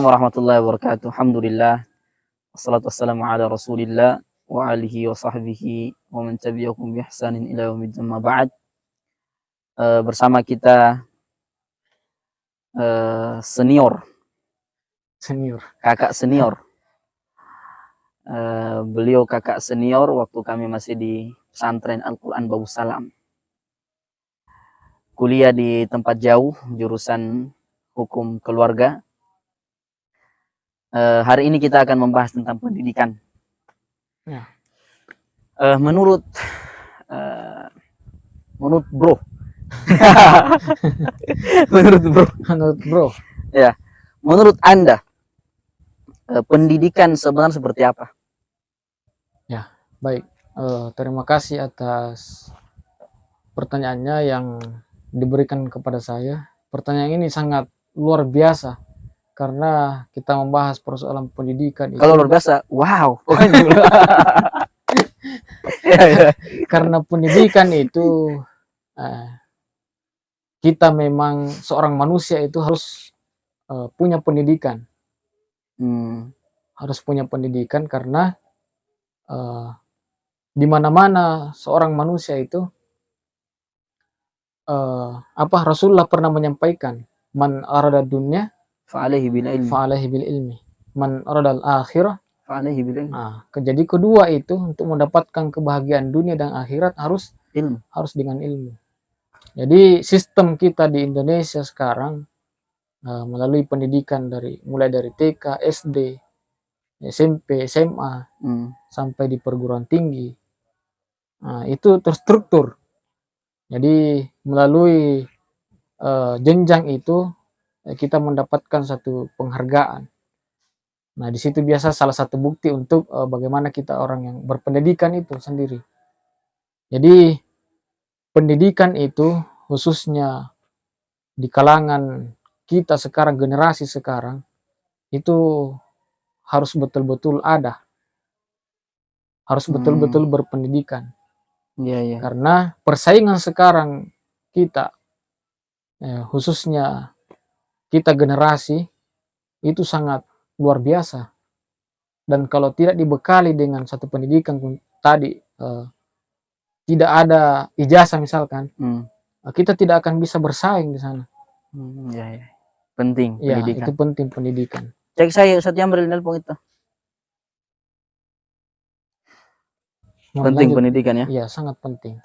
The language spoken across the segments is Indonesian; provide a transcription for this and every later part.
Assalamualaikum warahmatullahi wabarakatuh. Alhamdulillah. Wassalatu wassalamu ala Rasulillah wa alihi wa sahbihi wa man tabi'ahum bi ihsanin ila yaumiddin ma ba'd. Bersama kita senior, kakak senior. Beliau kakak senior waktu kami masih di pesantren Al-Quran Babu Salam. Kuliah di tempat jauh, jurusan hukum keluarga. Hari ini kita akan membahas tentang pendidikan. Ya. Menurut bro, menurut bro, ya, menurut Anda pendidikan sebenarnya seperti apa? Ya, baik. Terima kasih atas pertanyaannya yang diberikan kepada saya. Pertanyaan ini sangat luar biasa karena kita membahas persoalan pendidikan itu. Kalau luar biasa, wow. Karena pendidikan itu kita memang seorang manusia itu harus punya pendidikan. Harus punya pendidikan karena di mana-mana seorang manusia itu Rasulullah pernah menyampaikan, man arada dunya fa'alaihi bil ilmi, man arada al-akhirah fa'alaihi bil ilmi. Jadi kedua itu untuk mendapatkan kebahagiaan dunia dan akhirat harus dengan ilmu. Jadi sistem kita di Indonesia sekarang melalui pendidikan mulai dari TK, SD, SMP, SMA sampai di perguruan tinggi, itu terstruktur. Jadi melalui jenjang itu kita mendapatkan satu penghargaan. Nah, di situ biasa salah satu bukti untuk bagaimana kita orang yang berpendidikan itu sendiri. Jadi pendidikan itu khususnya di kalangan kita sekarang, generasi sekarang, itu harus betul-betul ada. Harus betul-betul berpendidikan. Yeah. Karena persaingan sekarang kita, khususnya kita generasi, itu sangat luar biasa. Dan kalau tidak dibekali dengan satu pendidikan tadi, tidak ada ijazah misalkan, kita tidak akan bisa bersaing di sana. Yeah. Penting pendidikan. Itu penting pendidikan. Cek saya Ustaz Jamril nelpon itu. Penting pendidikan ya? Iya, sangat penting.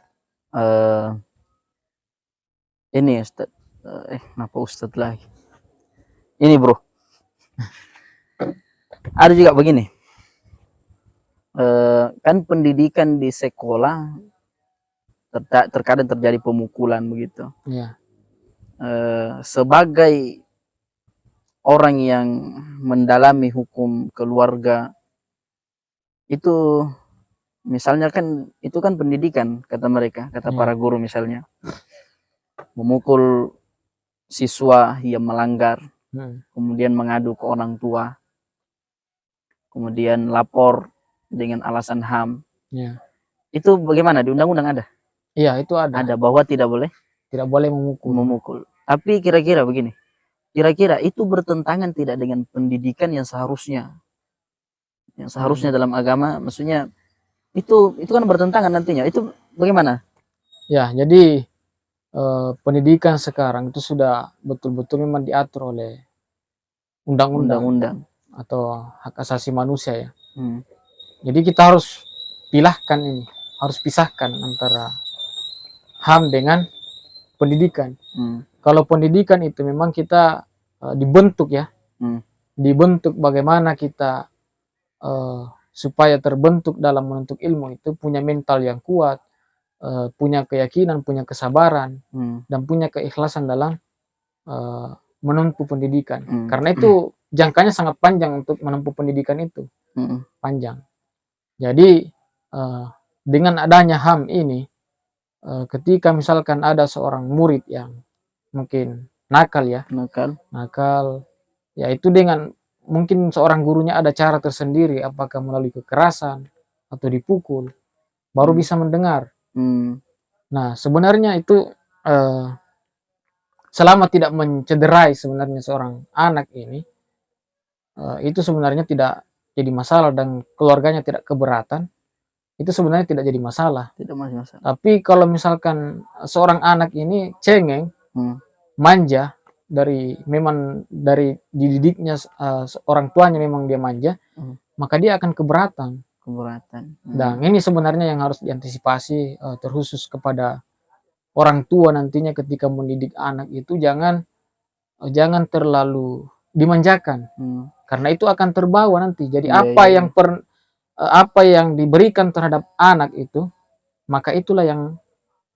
Ini Ustaz, kenapa Ustaz lagi? Ini bro, ada juga begini, kan pendidikan di sekolah terkadang terjadi pemukulan begitu. Iya. Sebagai orang yang mendalami hukum keluarga itu, misalnya kan itu kan pendidikan kata mereka, kata para guru misalnya, memukul siswa yang melanggar, kemudian mengadu ke orang tua, kemudian lapor dengan alasan HAM. Itu bagaimana di undang-undang ada? Iya, itu ada. Ada bahwa tidak boleh memukul. Tapi kira-kira begini, kira-kira itu bertentangan tidak dengan pendidikan yang seharusnya dalam agama, maksudnya itu kan bertentangan nantinya, itu bagaimana? Ya, jadi pendidikan sekarang itu sudah betul-betul memang diatur oleh undang-undang atau hak asasi manusia ya. Jadi kita harus pisahkan antara HAM dengan pendidikan. Kalau pendidikan itu memang kita dibentuk ya, dibentuk bagaimana kita supaya terbentuk dalam menuntut ilmu itu punya mental yang kuat, punya keyakinan, punya kesabaran, dan punya keikhlasan dalam menempuh pendidikan. Karena itu jangkanya sangat panjang untuk menempuh pendidikan itu, panjang. Jadi dengan adanya HAM ini, ketika misalkan ada seorang murid yang mungkin nakal, ya itu dengan mungkin seorang gurunya ada cara tersendiri, apakah melalui kekerasan atau dipukul, baru bisa mendengar. Nah, sebenarnya itu selama tidak mencederai sebenarnya seorang anak ini, itu sebenarnya tidak jadi masalah dan keluarganya tidak keberatan, itu sebenarnya tidak jadi masalah. Tidak masalah. Tapi kalau misalkan seorang anak ini cengeng, manja, memang dari dididiknya orang tuanya memang dia manja, maka dia akan keberatan. Dan ini sebenarnya yang harus diantisipasi, terkhusus kepada orang tua nantinya ketika mendidik anak itu jangan terlalu dimanjakan, karena itu akan terbawa nanti. Jadi apa yang diberikan terhadap anak itu, maka itulah yang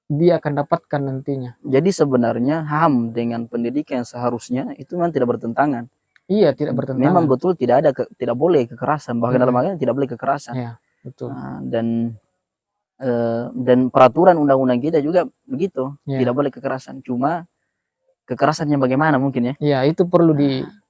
dia akan dapatkan nantinya. Jadi sebenarnya HAM dengan pendidikan yang seharusnya itu memang tidak bertentangan. Iya, tidak bertentangan. Memang betul tidak boleh kekerasan, bahkan dalam agama tidak boleh kekerasan. Iya, betul. Dan peraturan undang-undang kita juga begitu, tidak boleh kekerasan. Cuma kekerasannya bagaimana mungkin ya? Iya, itu perlu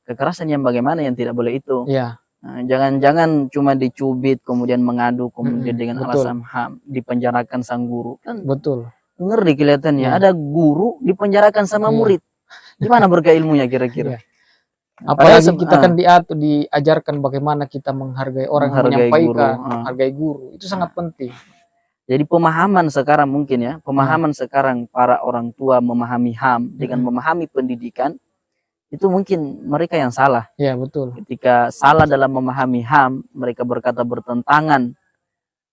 kekerasan yang bagaimana yang tidak boleh itu. Iya. Jangan cuma dicubit kemudian mengadu kemudian dengan alasan HAM dipenjarakan sang guru kan. Betul. Ngeri kelihatannya ada guru dipenjarakan sama murid. Gimana berkah ilmunya kira-kira? Apalagi kita kan diajarkan bagaimana kita menghargai orang yang menyampaikan, menghargai guru. Itu sangat penting. Jadi pemahaman sekarang mungkin ya, pemahaman sekarang para orang tua memahami HAM dengan memahami pendidikan, itu mungkin mereka yang salah. Iya, betul. Ketika salah dalam memahami HAM, mereka berkata bertentangan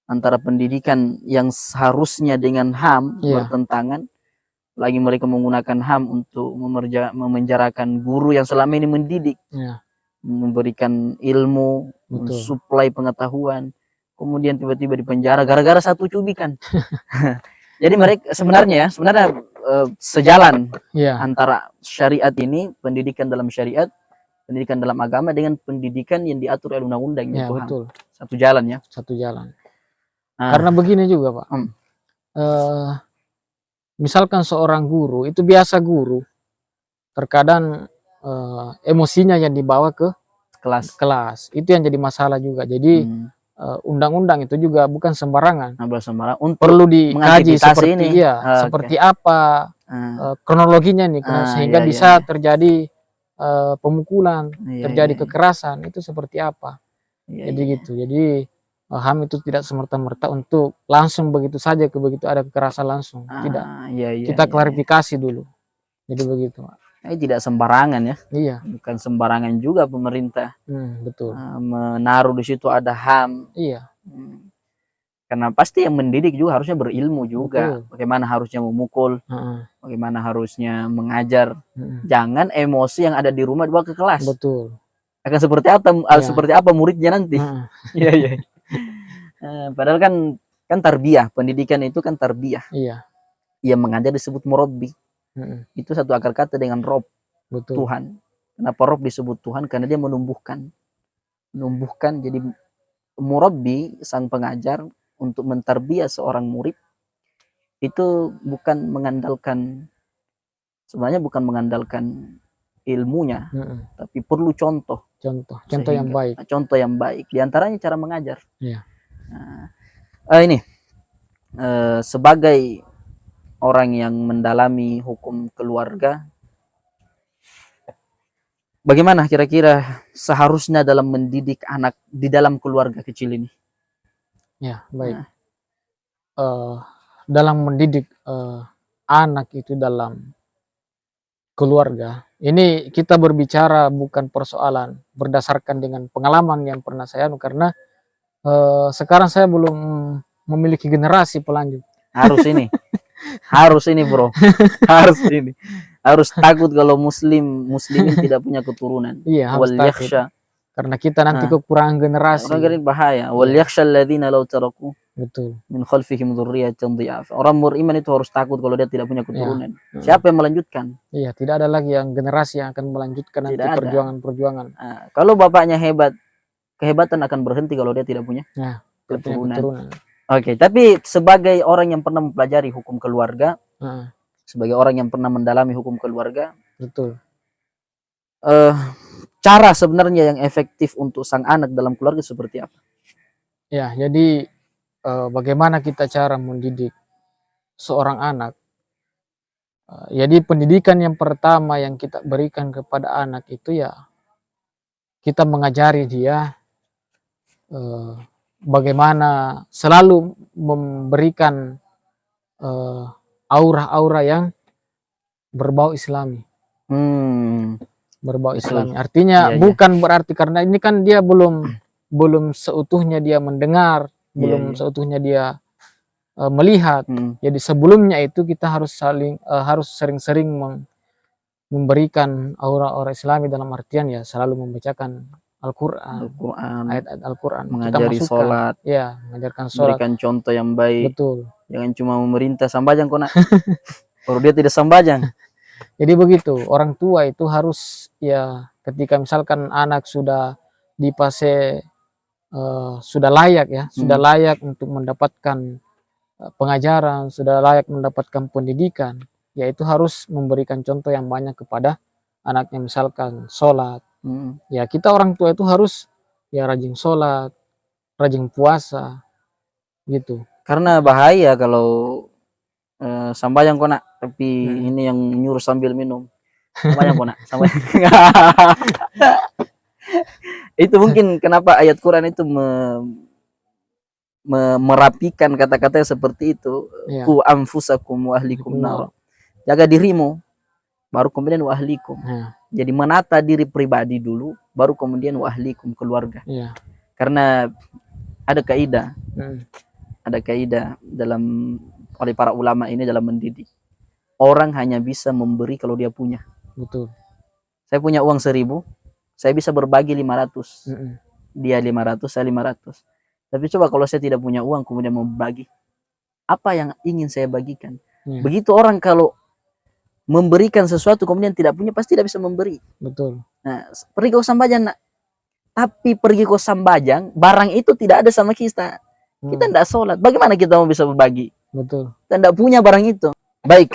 antara pendidikan yang seharusnya dengan HAM, bertentangan. Lagi mereka menggunakan HAM untuk memenjarakan guru yang selama ini mendidik, memberikan ilmu, mensuplai pengetahuan, kemudian tiba-tiba dipenjara gara-gara satu cubikan. Jadi mereka sebenarnya sejalan antara syariat ini, pendidikan dalam syariat, pendidikan dalam agama dengan pendidikan yang diatur oleh undang-undang itu. Betul. Satu jalan ya. Satu jalan. Karena begini juga Pak. Misalkan seorang guru, itu biasa guru, terkadang emosinya yang dibawa ke kelas. Itu yang jadi masalah juga. Jadi undang-undang itu juga bukan sembarangan. Perlu dikaji seperti apa kronologinya nih, sehingga bisa terjadi pemukulan, terjadi kekerasan, itu seperti apa. Jadi gitu. Jadi HAM itu tidak semerta-merta untuk langsung begitu saja begitu ada kekerasan langsung. Tidak. Kita klarifikasi dulu. Jadi begitu. Tidak sembarangan ya. Iya. Bukan sembarangan juga pemerintah. Betul. Menaruh di situ ada HAM. Iya. Karena pasti yang mendidik juga harusnya berilmu juga. Betul. Bagaimana harusnya memukul, bagaimana harusnya mengajar. Jangan emosi yang ada di rumah dibawa ke kelas. Betul. Akan seperti apa muridnya nanti. Iya. Padahal kan tarbiyah, pendidikan itu kan tarbiyah. Iya. Yang mengajar disebut murabbi. Itu satu akar kata dengan Rob. Betul. Tuhan. Kenapa Rob disebut Tuhan? Karena dia menumbuhkan. Jadi murabbi, sang pengajar, untuk mentarbiyah seorang murid itu sebenarnya bukan mengandalkan ilmunya, tapi perlu contoh yang baik. Contoh yang baik. Di antaranya cara mengajar. Iya. Sebagai orang yang mendalami hukum keluarga, bagaimana kira-kira seharusnya dalam mendidik anak di dalam keluarga kecil ini? Ya, baik. Dalam mendidik anak itu dalam keluarga, ini kita berbicara bukan persoalan berdasarkan dengan pengalaman yang pernah saya anu, karena sekarang saya belum memiliki generasi pelanjut. Harus ini bro, harus takut kalau muslimin tidak punya keturunan. Iya, harus takut. Karena kita nanti kekurangan generasi. Orang bahaya. Wal yakhshal ladzina law taraku betul min khalfihim dzurriyyatan dhiyaf. Orang beriman itu harus takut kalau dia tidak punya keturunan. Siapa yang melanjutkan? Iya, tidak ada lagi yang generasi yang akan melanjutkan nanti perjuangan-perjuangan. Kalau bapaknya hebat, kehebatan akan berhenti kalau dia tidak punya keturunan. Oke, tapi sebagai orang yang pernah mempelajari hukum keluarga, sebagai orang yang pernah mendalami hukum keluarga, betul. Cara sebenarnya yang efektif untuk sang anak dalam keluarga seperti apa? Ya, jadi bagaimana kita cara mendidik seorang anak? Jadi pendidikan yang pertama yang kita berikan kepada anak itu ya kita mengajari dia bagaimana selalu memberikan aura-aura yang berbau Islami. Berbau Betul. Islami. Artinya Iya, iya. bukan berarti karena ini kan dia belum seutuhnya dia mendengar, Iya, belum iya. seutuhnya dia melihat. Jadi sebelumnya itu kita harus harus sering-sering memberikan aura-aura Islami, dalam artian ya selalu membacakan Al-Quran, Al-Quran, ayat-ayat Al-Quran. Kita mengajari masukkan, sholat, ya, mengajarkan sholat. berikan contoh yang baik. Betul. Jangan cuma memerintah sambajang kok nak. Kalau dia tidak sambajang. Jadi begitu, orang tua itu harus ya ketika misalkan anak sudah di fase sudah layak ya, sudah layak untuk mendapatkan pengajaran, sudah layak mendapatkan pendidikan, ya itu harus memberikan contoh yang banyak kepada anaknya, misalkan sholat. Ya kita orang tua itu harus ya rajin sholat, rajin puasa, gitu. Karena bahaya kalau sambajang kok nak, tapi ini yang nyuruh sambil minum. Sambajang kok nak, sambajang. Itu mungkin kenapa ayat Quran itu merapikan kata-kata seperti itu. Ya. Ku anfusakum wa ahlikum nar. Jaga dirimu, baru kemudian wa ahlikum. Jadi menata diri pribadi dulu, baru kemudian wa ahlikum, keluarga. Karena ada kaidah, dalam oleh para ulama ini dalam mendidik. Orang hanya bisa memberi kalau dia punya. Betul. Saya punya uang 1.000, saya bisa berbagi 500. Dia 500, saya 500. Tapi coba kalau saya tidak punya uang kemudian mau berbagi, apa yang ingin saya bagikan? Begitu orang kalau memberikan sesuatu kemudian tidak punya, pasti tidak bisa memberi. Betul. Nah, pergi ke Sambajang nak. Tapi pergi ke Sambajang, barang itu tidak ada sama kita. Kita tidak sholat. Bagaimana kita mau bisa berbagi? Betul. Kita tidak punya barang itu. Baik,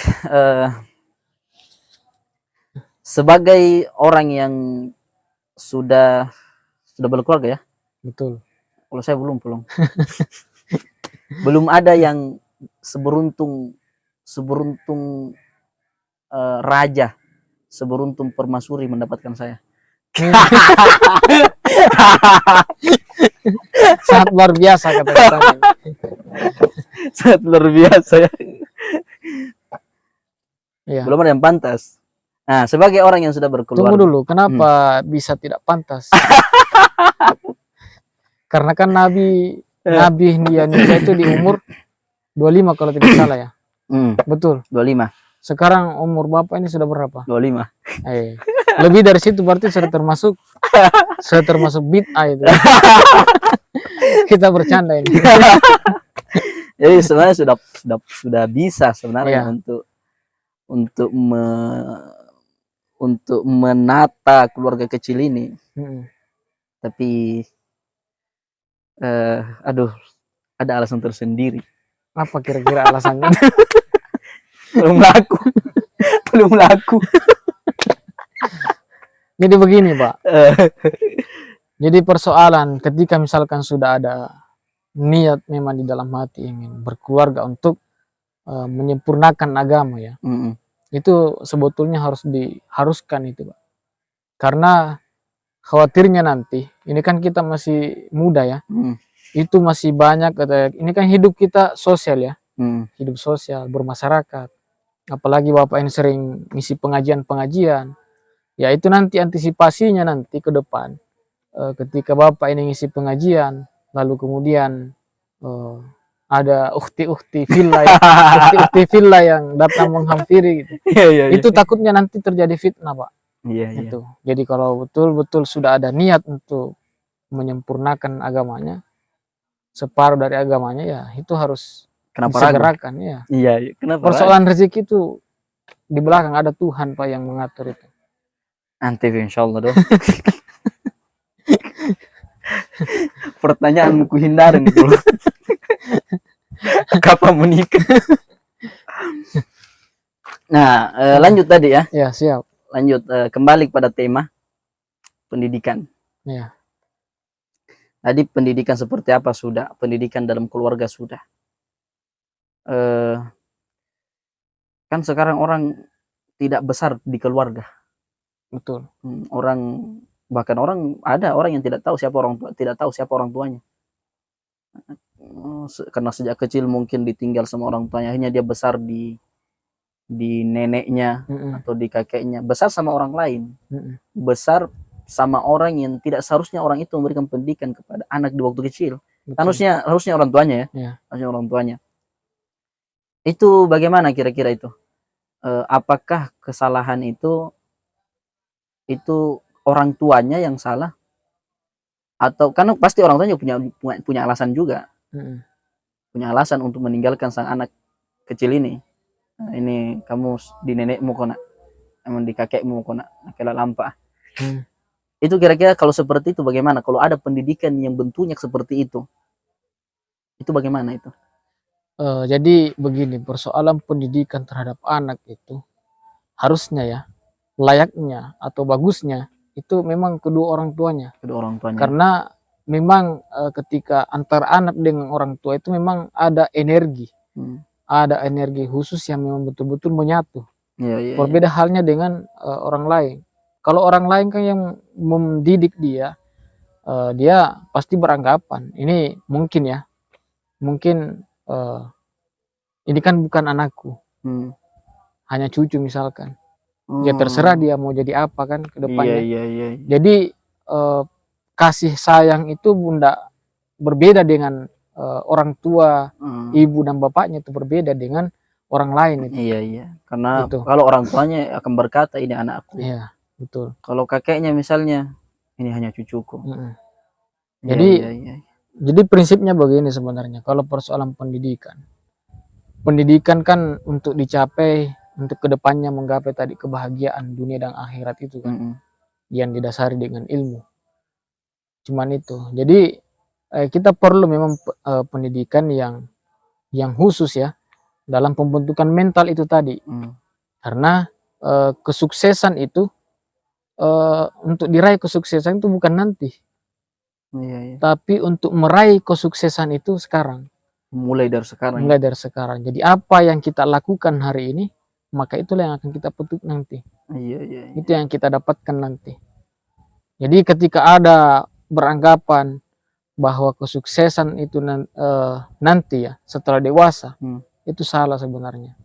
sebagai orang yang sudah berkeluarga ya. Betul. Kalau saya belum. Belum ada yang seberuntung raja, seberuntung permaisuri mendapatkan saya. Sangat luar biasa kata-katanya. Sangat luar biasa ya. Ya. Belum ada yang pantas. Nah, sebagai orang yang sudah berkeluarga. Tunggu dulu, kenapa bisa tidak pantas? Karena kan Nabi di Indonesia itu di umur 25 kalau tidak salah ya. Betul. 25. Sekarang umur Bapak ini sudah berapa? 25. Lebih dari situ berarti sudah termasuk bid'ah itu. Kita bercanda ini. Jadi sebenarnya sudah bisa sebenarnya untuk menata keluarga kecil ini. Tapi ada alasan tersendiri. Apa kira-kira alasannya? Belum laku. Jadi begini Pak. Jadi persoalan ketika misalkan sudah ada niat memang di dalam hati ingin berkeluarga untuk menyempurnakan agama ya. Itu sebetulnya diharuskan itu Pak. Karena khawatirnya nanti, ini kan kita masih muda ya. Itu masih banyak, ini kan hidup kita sosial ya. Hidup sosial, bermasyarakat. Apalagi Bapak ini sering ngisi pengajian. Ya itu nanti antisipasinya nanti ke depan. Ketika Bapak ini ngisi pengajian, lalu kemudian ada ukti-ukti villa yang datang menghampiri gitu. Itu takutnya nanti terjadi fitnah Pak. Itu. Jadi kalau betul-betul sudah ada niat untuk menyempurnakan agamanya, separuh dari agamanya ya itu harus disegerakan ya. Persoalan rezeki itu di belakang ada Tuhan Pak yang mengatur itu. Nanti insyaallah dong. Pertanyaan ku hindarin dulu. Kapan menikah? Nah, lanjut tadi ya. Ya, siap. Lanjut kembali pada tema pendidikan. Ya. Tadi pendidikan seperti apa sudah, pendidikan dalam keluarga sudah. Kan sekarang orang tidak besar di keluarga. Betul. Orang Bahkan ada orang yang tidak tahu siapa orang tuanya. Karena sejak kecil mungkin ditinggal sama orang tuanya, akhirnya dia besar di neneknya atau di kakeknya, besar sama orang lain, besar sama orang yang tidak seharusnya orang itu memberikan pendidikan kepada anak di waktu kecil. Harusnya orang tuanya ya. Harusnya orang tuanya. Itu bagaimana kira-kira itu? Apakah kesalahan itu orang tuanya yang salah, atau karena pasti orang tuanya punya alasan juga, punya alasan untuk meninggalkan sang anak kecil ini. Nah, ini kamu di nenekmu kona, emang di kakekmu kona, kela lampa. Itu kira-kira kalau seperti itu bagaimana? Kalau ada pendidikan yang bentuknya seperti itu bagaimana itu? Jadi begini, persoalan pendidikan terhadap anak itu harusnya ya, layaknya atau bagusnya itu memang kedua orang tuanya. Karena memang ketika antara anak dengan orang tua itu memang ada energi, ada energi khusus yang memang betul-betul menyatu. Berbeda halnya dengan orang lain. Kalau orang lain kan yang mendidik dia, dia pasti beranggapan ini mungkin ya, ini kan bukan anakku, hanya cucu misalkan. Ya terserah dia mau jadi apa kan ke depannya. Jadi kasih sayang itu bunda berbeda dengan orang tua, ibu dan bapaknya itu berbeda dengan orang lain itu. Karena gitu. Kalau orang tuanya akan berkata ini anakku. Iya, betul. Kalau kakeknya misalnya ini hanya cucuku. Jadi prinsipnya begini sebenarnya, kalau persoalan pendidikan kan untuk dicapai, untuk kedepannya menggapai tadi kebahagiaan dunia dan akhirat itu kan, yang didasari dengan ilmu. Cuman itu. Jadi kita perlu memang pendidikan yang khusus ya dalam pembentukan mental itu tadi. Karena kesuksesan itu untuk diraih kesuksesan itu bukan nanti. Tapi untuk meraih kesuksesan itu sekarang. Mulai dari sekarang. Jadi apa yang kita lakukan hari ini, maka itulah yang akan kita petik nanti. Itu yang kita dapatkan nanti. Jadi ketika ada beranggapan bahwa kesuksesan itu nanti ya setelah dewasa, itu salah sebenarnya.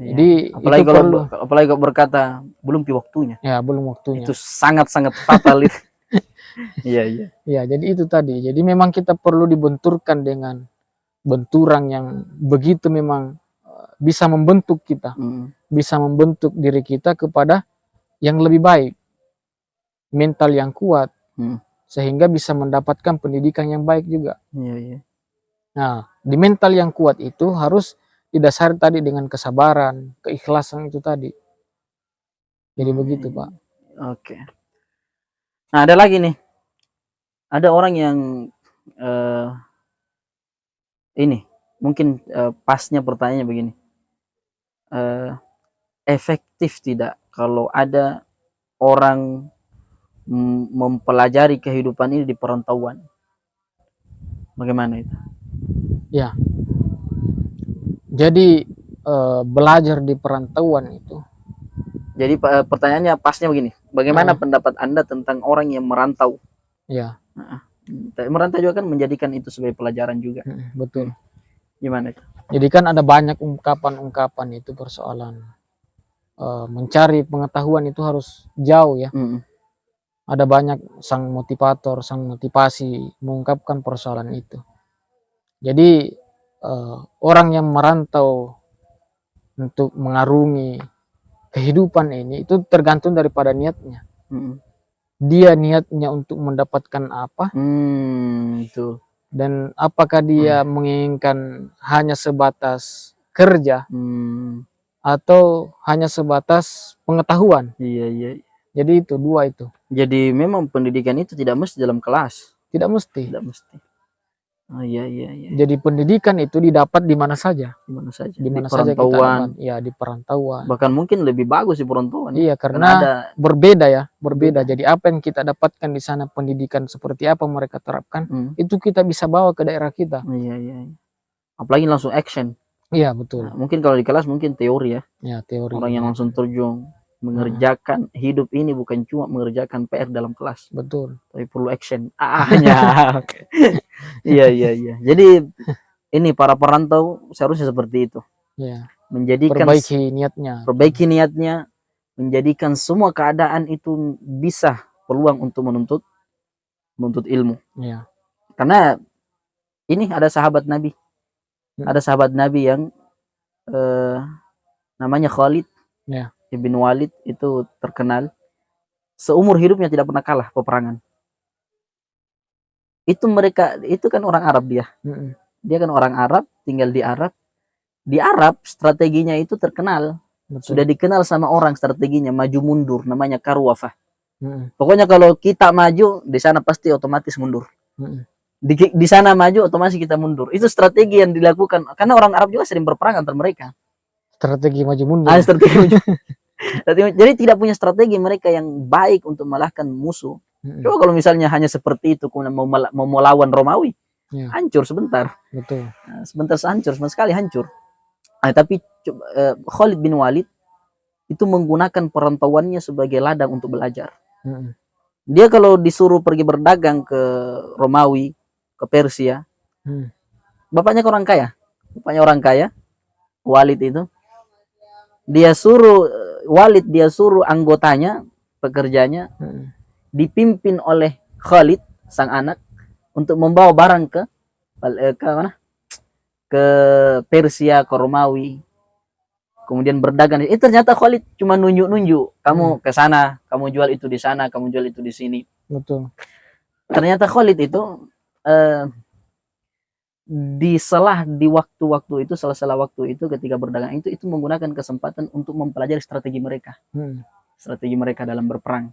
Jadi apalagi kalau berkata belum waktunya. Ya, belum waktunya. Itu sangat-sangat fatal itu. Iya, jadi itu tadi. Jadi memang kita perlu dibenturkan dengan benturan yang begitu memang bisa membentuk kita, bisa membentuk diri kita kepada yang lebih baik, mental yang kuat, sehingga bisa mendapatkan pendidikan yang baik juga. Nah, di mental yang kuat itu harus didasari tadi dengan kesabaran, keikhlasan itu tadi. Jadi begitu, Pak. Oke. Nah, ada lagi nih. Ada orang yang ini mungkin pasnya pertanyaannya begini. Efektif tidak kalau ada orang mempelajari kehidupan ini di perantauan? Bagaimana itu? Ya. Jadi belajar di perantauan itu. Jadi pertanyaannya pasnya begini. Bagaimana pendapat Anda tentang orang yang merantau? Ya. Merantau juga kan menjadikan itu sebagai pelajaran juga. Betul. Gimana itu? Jadi kan ada banyak ungkapan-ungkapan itu persoalan mencari pengetahuan itu harus jauh ya. Ada banyak sang motivator, sang motivasi mengungkapkan persoalan itu. Jadi orang yang merantau untuk mengarungi kehidupan ini itu tergantung daripada niatnya. Dia niatnya untuk mendapatkan apa? Itu. Dan apakah dia menginginkan hanya sebatas kerja atau hanya sebatas pengetahuan? Iya. Jadi itu dua itu. Jadi memang pendidikan itu tidak mesti dalam kelas. Tidak mesti. Oh iya. Jadi pendidikan itu didapat di mana saja. Di mana saja kita dapat. Ya, di perantauan. Bahkan mungkin lebih bagus di perantauan. Iya, karena berbeda. Jadi apa yang kita dapatkan di sana, pendidikan seperti apa mereka terapkan, itu kita bisa bawa ke daerah kita. Iya. Apalagi langsung action. Iya, betul. Nah, mungkin kalau di kelas mungkin teori ya. Ya, teori. Orang yang langsung terjun. mengerjakan hidup ini bukan cuma mengerjakan PR dalam kelas, Betul. tapi perlu action. Nya. Iya. Jadi ini para perantau seharusnya seperti itu. Ya. Menjadikan perbaiki niatnya, menjadikan semua keadaan itu bisa peluang untuk menuntut ilmu. Ya. Karena ini ada sahabat Nabi. Ada sahabat Nabi yang namanya Khalid ibn Walid, itu terkenal seumur hidupnya tidak pernah kalah peperangan. Itu kan orang Arab dia. Dia kan orang Arab, tinggal di Arab. Di Arab strateginya itu terkenal. Betul. Sudah dikenal sama orang strateginya maju mundur, namanya karwafah. Pokoknya kalau kita maju di sana pasti otomatis mundur. Di sana maju otomatis kita mundur. Itu strategi yang dilakukan karena orang Arab juga sering berperang antar mereka. Strategi maju mundur. Strategi maju. Jadi tidak punya strategi mereka yang baik untuk mengalahkan musuh. Coba kalau misalnya hanya seperti itu mau melawan Romawi, hancur sebentar. Betul. Sebentar hancur, sama sekali hancur. Tapi Khalid bin Walid itu menggunakan perantauannya sebagai ladang untuk belajar. Dia kalau disuruh pergi berdagang ke Romawi, ke Persia, bapaknya orang kaya, Walid itu, dia suruh anggotanya, pekerjanya, dipimpin oleh Khalid sang anak untuk membawa barang ke mana? Ke Persia, ke Romawi, kemudian berdagang. Ternyata Khalid cuma nunjuk, kamu ke sana, kamu jual itu di sana, kamu jual itu di sini. Betul. Ternyata Khalid itu di waktu-waktu itu, sela-sela waktu itu ketika berdagang itu menggunakan kesempatan untuk mempelajari strategi mereka. Strategi mereka dalam berperang.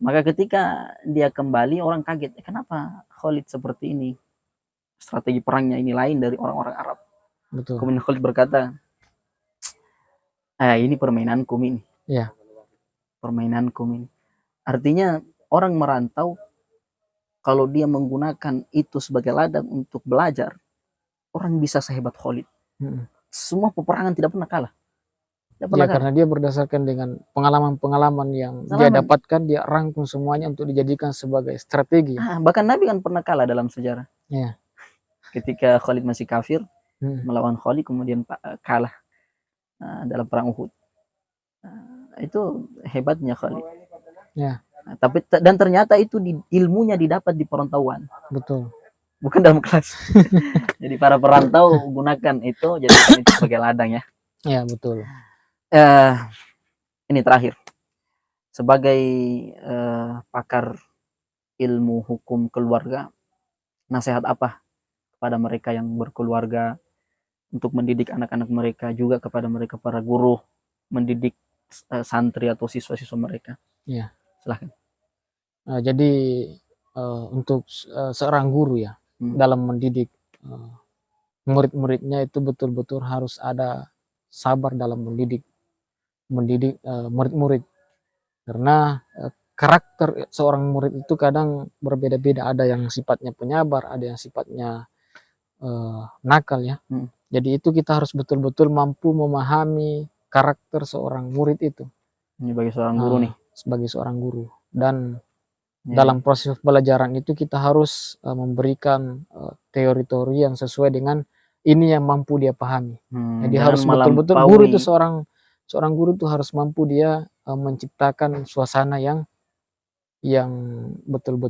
Maka ketika dia kembali, orang kaget, kenapa Khalid seperti ini? Strategi perangnya ini lain dari orang-orang Arab. Betul. Kemudian Khalid berkata, ini permainanku ini. Ya. Permainanku ini. Artinya orang merantau, kalau dia menggunakan itu sebagai ladang untuk belajar, orang bisa sehebat Khalid. Semua peperangan tidak pernah kalah. Karena dia berdasarkan dengan pengalaman-pengalaman yang dia dapatkan, dia rangkum semuanya untuk dijadikan sebagai strategi. Bahkan Nabi kan pernah kalah dalam sejarah. Ya. Ketika Khalid masih kafir, melawan Khalid, kemudian kalah dalam perang Uhud. Itu hebatnya Khalid. Ya. Dan ternyata itu ilmunya didapat di perantauan. Betul. Bukan dalam kelas. Jadi para perantau gunakan itu jadi itu sebagai ladang ya. Ya, betul. Ini terakhir. Sebagai pakar ilmu hukum keluarga, nasihat apa kepada mereka yang berkeluarga untuk mendidik anak-anak mereka, juga kepada mereka para guru mendidik santri atau siswa-siswa mereka? Ya. Silahkan. Jadi untuk seorang guru ya, dalam mendidik murid-muridnya itu betul-betul harus ada sabar dalam mendidik murid-murid, karena karakter seorang murid itu kadang berbeda-beda. Ada yang sifatnya penyabar, ada yang sifatnya nakal ya. Jadi itu kita harus betul-betul mampu memahami karakter seorang murid itu. Ini bagi seorang guru nih. Sebagai seorang guru. Dan dalam proses pembelajaran itu kita harus memberikan teori-teori yang sesuai dengan ini yang mampu dia pahami. Jadi harus betul-betul guru itu seorang guru itu harus mampu dia menciptakan suasana yang betul-betul